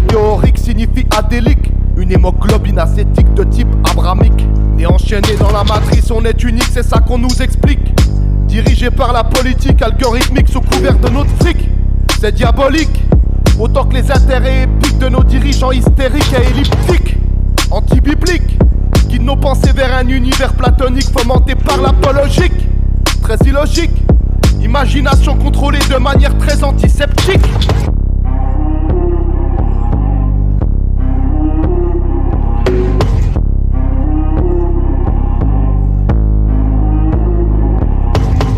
météorique signifie adélique. Une hémoglobine acétique de type abramique. Et enchaîné dans la matrice, on est unique, c'est ça qu'on nous explique. Dirigé par la politique algorithmique sous couvert de notre fric. C'est diabolique, autant que les intérêts épiques de nos dirigeants hystériques et elliptiques. Anti-bibliques, guident nos pensées vers un univers platonique fomenté par l'apologique. Très illogique, imagination contrôlée de manière très antiseptique.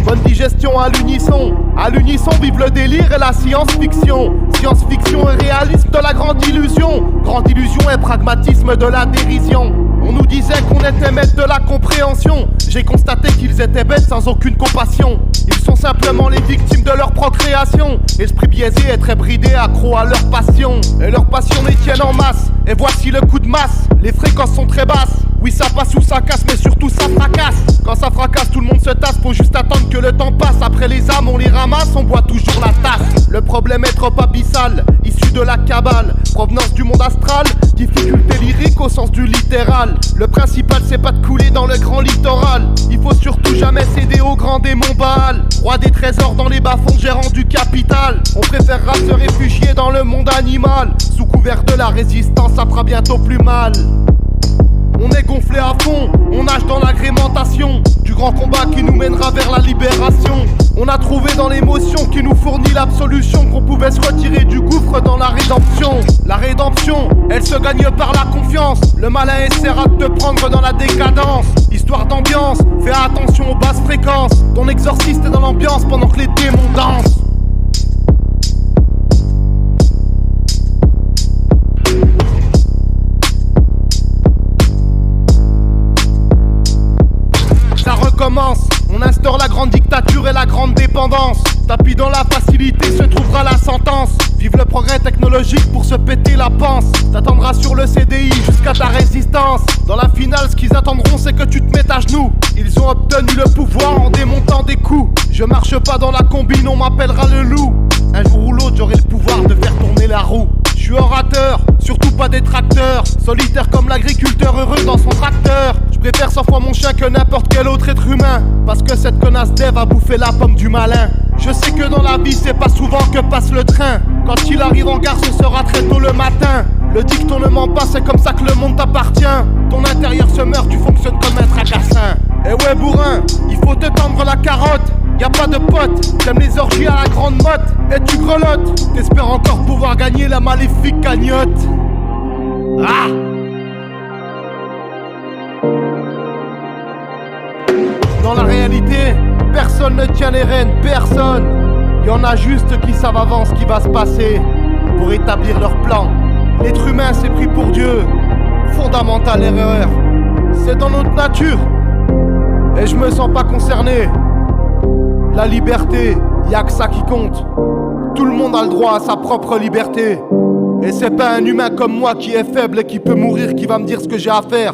Bonne digestion à l'unisson vive le délire et la science-fiction. Science-fiction et réalisme de la grande illusion. Grande illusion et pragmatisme de la dérision. On nous disait qu'on était maîtres de la compréhension. J'ai constaté qu'ils étaient bêtes sans aucune compassion. Ils sont simplement les victimes de leur procréation. Esprit biaisé et très bridé, accro à leur passion. Et leur passion les tiennent en masse. Et voici le coup de masse. Les fréquences sont très basses. Oui, ça passe ou ça casse, mais surtout ça fracasse. Quand ça fracasse, tout le monde se tasse. Faut juste attendre que le temps passe. Après les âmes, on les ramasse, on boit toujours la tasse. Le problème est trop abyssal, issu de la cabale, provenance du monde astral, difficulté lyrique au sens du littéral. Le principal, c'est pas de couler dans le grand littoral. Il faut surtout jamais céder au grand démon Baal. Roi des trésors dans les bas-fonds, gérant du capital. On préférera se réfugier dans le monde animal. Sous couvert de la résistance, ça fera bientôt plus mal. On est gonflé à fond, on nage dans l'agrémentation du grand combat qui nous mènera vers la libération. On a trouvé dans l'émotion qui nous fournit l'absolution qu'on pouvait se retirer du gouffre dans la rédemption. La rédemption, elle se gagne par la confiance. Le malin essaiera de te prendre dans la décadence. Histoire d'ambiance, fais attention aux basses fréquences. Ton exorciste est dans l'ambiance pendant que les démons dansent. Ça recommence, on instaure la grande dictature et la grande dépendance. Tapis dans la facilité se trouvera la sentence. Vive le progrès technologique pour se péter la panse. T'attendras sur le CDI jusqu'à ta résistance. Dans la finale, ce qu'ils attendront, c'est que tu te mettes à genoux. Ils ont obtenu le pouvoir en démontant des coups. Je marche pas dans la combine, on m'appellera le loup. Un jour ou l'autre, j'aurai le pouvoir de faire tourner la roue. Je suis orateur, surtout pas détracteur. Solitaire comme l'agriculteur heureux dans son tracteur. Je préfère 100 fois mon chien que n'importe quel autre être humain. Parce que cette connasse d'Ève a bouffé la pomme du malin. Je sais que dans la vie c'est pas souvent que passe le train. Quand il arrive en gare ce sera très tôt le matin. Le dicton ne ment pas, c'est comme ça que le monde t'appartient. Ton intérieur se meurt, tu fonctionnes comme un tracassin. Eh ouais bourrin, il faut te tendre la carotte. Y'a pas de pote, t'aimes les orgies à la grande motte. Et tu grelottes, t'espères encore pouvoir gagner la maléfique cagnotte. Ah! Dans la réalité, personne ne tient les rênes, personne. Y'en a juste qui savent avant ce qui va se passer pour établir leur plan. L'être humain s'est pris pour Dieu, fondamentale erreur. C'est dans notre nature, et je me sens pas concerné. La liberté, y'a que ça qui compte. Tout le monde a le droit à sa propre liberté. Et c'est pas un humain comme moi qui est faible et qui peut mourir qui va me dire ce que j'ai à faire.